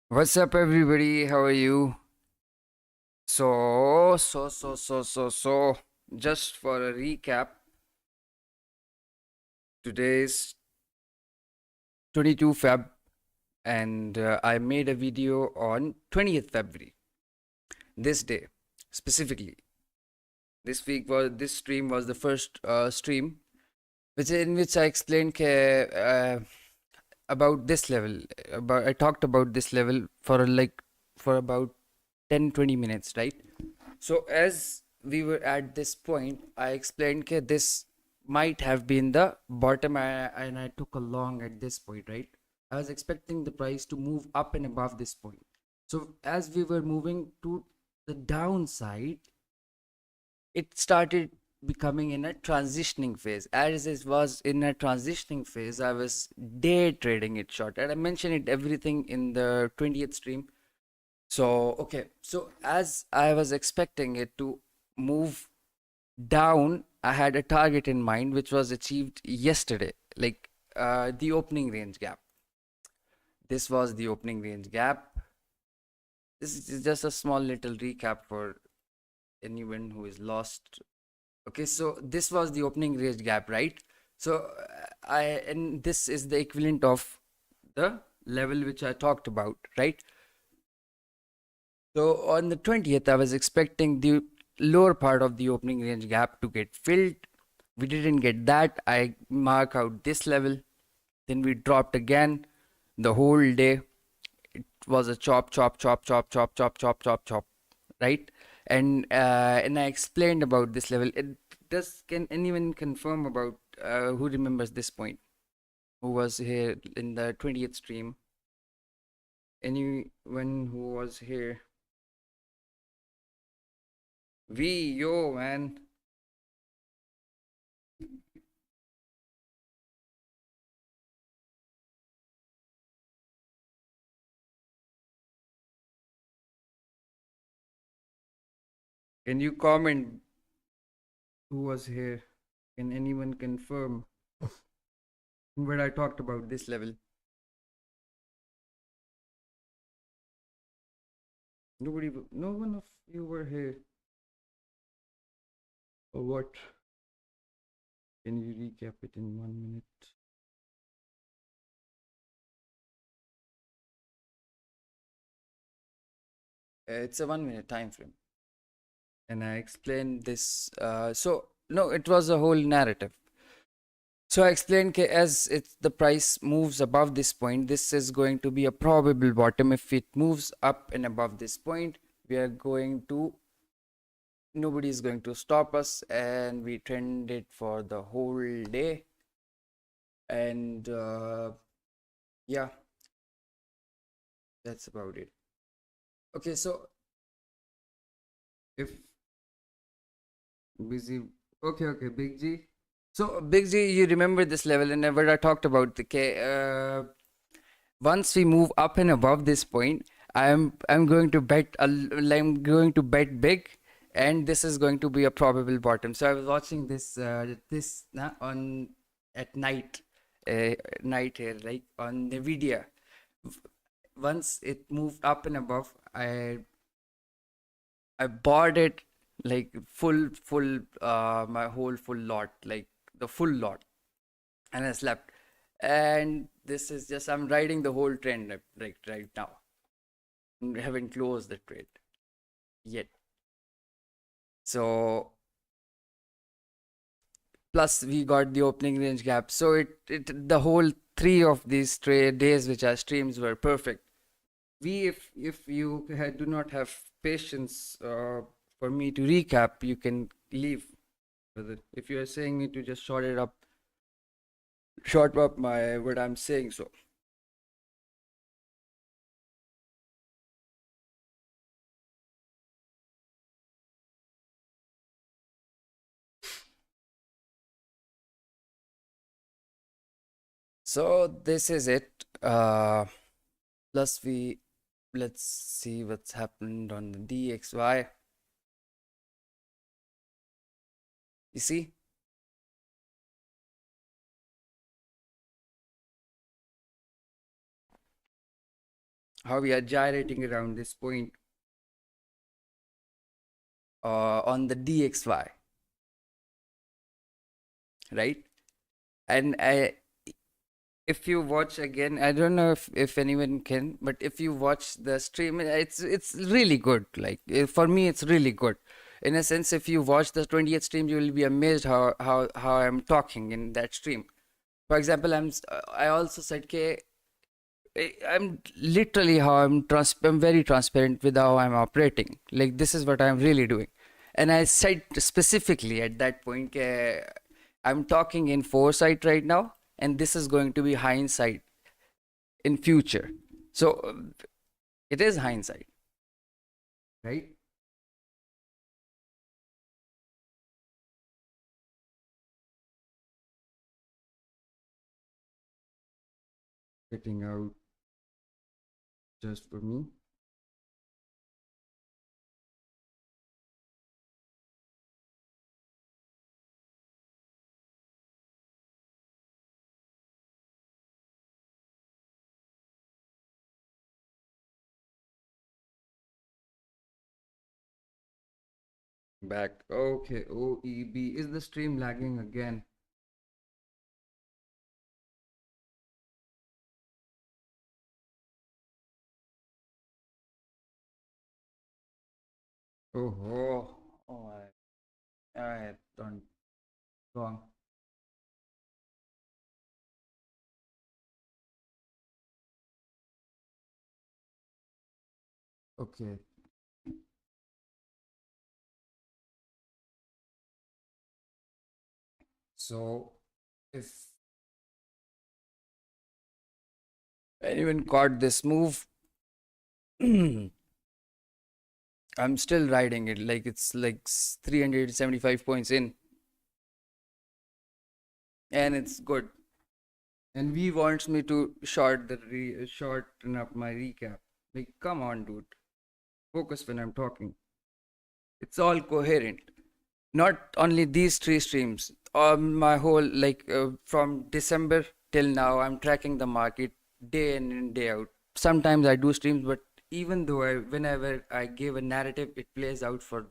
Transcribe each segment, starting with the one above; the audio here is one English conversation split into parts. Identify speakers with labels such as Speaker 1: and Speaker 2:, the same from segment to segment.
Speaker 1: What's up, everybody? How are you? So, just for a recap, today's 22 Feb, and I made a video on 20th February, this day specifically. This stream was the first stream, in which I explained about this level. I talked about this level for about 10-20 minutes, right? So as we were at this point, I explained that this might have been the bottom, and I took a long at this point, right? I was expecting the price to move up and above this point. So as we were moving to the downside, it started becoming in a transitioning phase. As it was in a transitioning phase, I was day trading it short, and I mentioned it everything in the 20th stream. So, okay. So, as I was expecting it to move down, I had a target in mind which was achieved yesterday, like the opening range gap. This was the opening range gap. This is just a small little recap for anyone who is lost. Okay, so this was the opening range gap, right? So, and this is the equivalent of the level which I talked about, right? So on the 20th, I was expecting the lower part of the opening range gap to get filled. We didn't get that. I mark out this level. Then we dropped again the whole day. It was a chop, chop, chop, chop, chop, chop, chop, chop, chop, right? And I explained about this level. Can anyone confirm about who remembers this point? Who was here in the 20th stream? Anyone who was here? Yo, man. Can you comment who was here? Can anyone confirm when I talked about this level? No one of you were here. Or what? Can you recap it in 1 minute? It's a 1 minute time frame. And I explained this. No, it was a whole narrative. So I explained as the price moves above this point, this is going to be a probable bottom. If it moves up and above this point, we are going to nobody is going to stop us, and we trended for the whole day. And yeah, that's about it. Okay, so if busy, okay, Big G. So Big G, you remember this level, and what I talked about the once we move up and above this point, I'm going to I'm going to bet big, and this is going to be a probable bottom. So I was watching this on at night, night here, like on Nvidia. Once it moved up and above, I bought it like full my whole full lot, like the full lot, and I slept. And this is just I'm riding the whole trend right now. I haven't closed the trade yet. So plus we got the opening range gap. So it the whole three of these trade days which are streams were perfect. If you do not have patience for me to recap, you can leave. If you are saying me to just short up my what I'm saying, so this is it. Plus let's see what's happened on the DXY. You see, how we are gyrating around this point on the dxy, right? And if you watch again, I don't know if anyone can, but if you watch the stream, it's really good. Like for me, it's really good. In a sense, if you watch the 20th stream, you will be amazed how I'm talking in that stream. For example, I also said, "K, I'm literally how I'm very transparent with how I'm operating. Like this is what I'm really doing." And I said specifically at that point, I'm talking in foresight right now, and this is going to be hindsight in future. So it is hindsight, right? Getting out just for me. Back. Okay, OEB. Is the stream lagging again? Oh, oh, I don't wrong. Okay, so if anyone caught this move, I'm still riding it. Like it's like 375 points in, and it's good. And V wants me to shorten up my recap. Like, come on, dude. Focus when I'm talking. It's all coherent. Not only these three streams. My whole from December till now, I'm tracking the market day in and day out. Sometimes I do streams, but even though whenever I give a narrative, it plays out for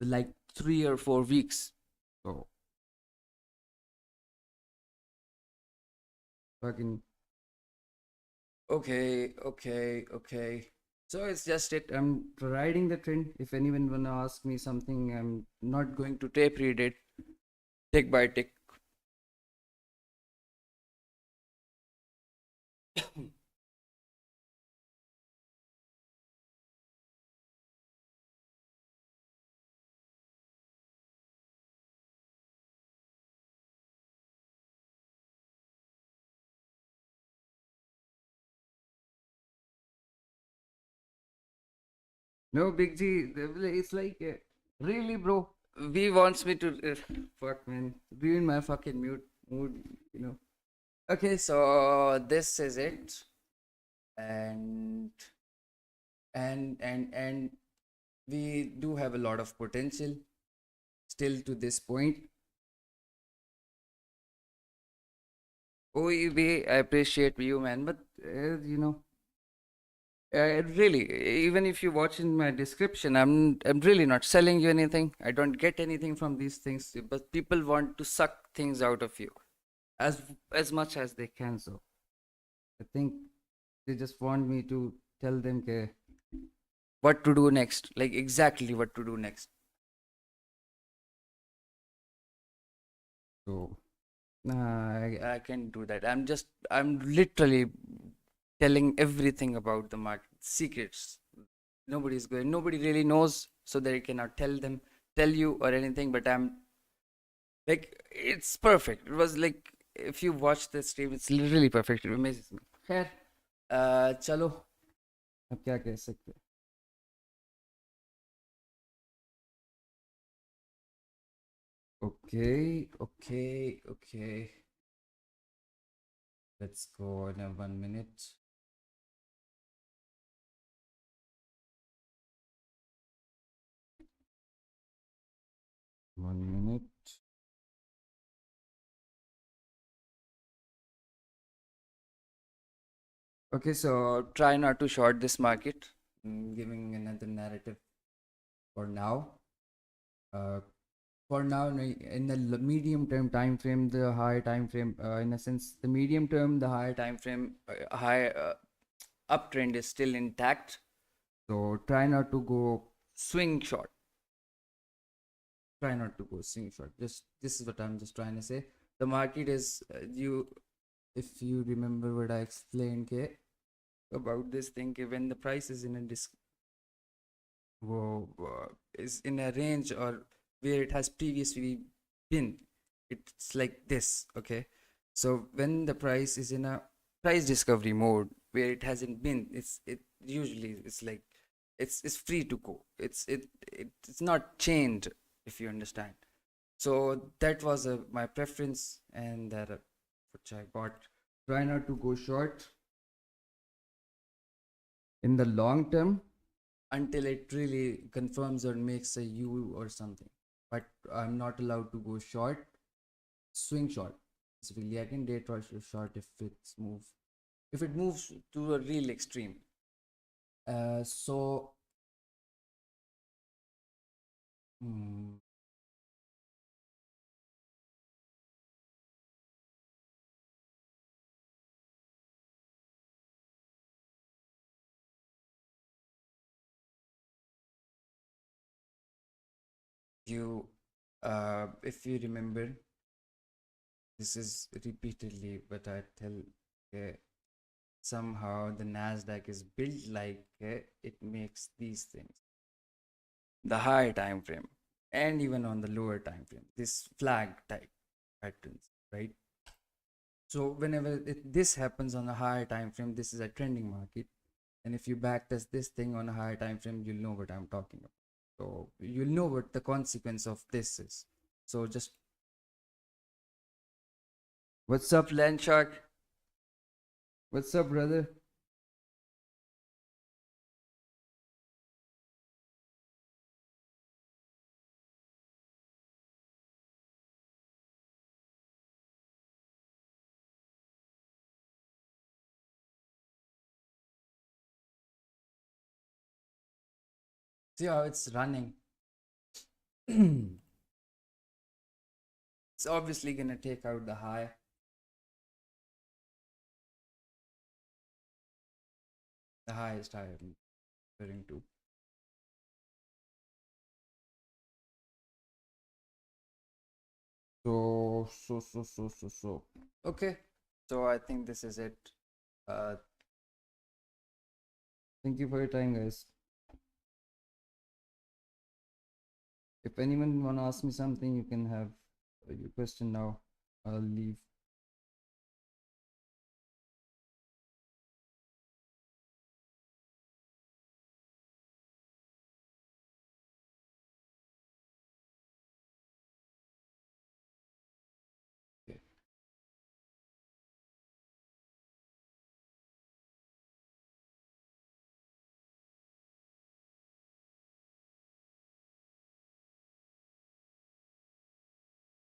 Speaker 1: like 3 or 4 weeks. So fucking okay, okay, okay. So it's just it. I'm riding the trend. If anyone wanna ask me something, I'm not going to tape read it tick by tick. No, Big G. It's like really, bro. V wants me to fuck, man, ruin my fucking mood. You know. Okay, so this is it, and and we do have a lot of potential still to this point. OEB, I appreciate you, man, but really, even if you watch in my description, I'm really not selling you anything. I don't get anything from these things, but people want to suck things out of you as much as they can. So I think they just want me to tell them what to do next, like exactly what to do next. So nah, I can't do that. I'm literally telling everything about the market secrets. Nobody really knows, so they cannot tell you or anything. But I'm like, it's perfect. It was like, if you watch the stream, it's literally perfect. It amazes me. खैर, चलो, अब क्या कह सकते हैं? Okay, okay, okay. Let's go in a 1 minute. 1 minute. Okay, so try not to short this market. Giving another narrative for now. Uh, for now, in the medium term time frame, the higher time frame, in a sense, the medium term, the higher time frame, high uptrend is still intact. So try not to go swing short. Try not to go swing short. Just this is what I'm just trying to say. The market is if you remember what I explained about this thing, when the price is in a is in a range or where it has previously been, it's like this. Okay, so when the price is in a price discovery mode where it hasn't been, it usually it's like it's free to go. It's not chained, if you understand. So that was my preference, and that which I got. Try not to go short in the long term until it really confirms or makes a U or something. But I'm not allowed to go short, swing short. Specifically, I can day trade short if it moves to a real extreme. So hmm, you, if you remember, this is repeatedly, but I tell. Somehow the NASDAQ is built like it makes these things. The higher time frame and even on the lower time frame, this flag type patterns, right? So whenever this happens on a higher time frame, this is a trending market. And if you backtest this thing on a higher time frame, you'll know what I'm talking about. So you'll know what the consequence of this is. So just what's up, Land Shark? What's up, brother? See how it's running. It's obviously gonna take out the high. The highest high I'm referring to. So. Okay. So I think this is it. Uh, thank you for your time, guys. If anyone wanna ask me something, you can have your question now. I'll leave.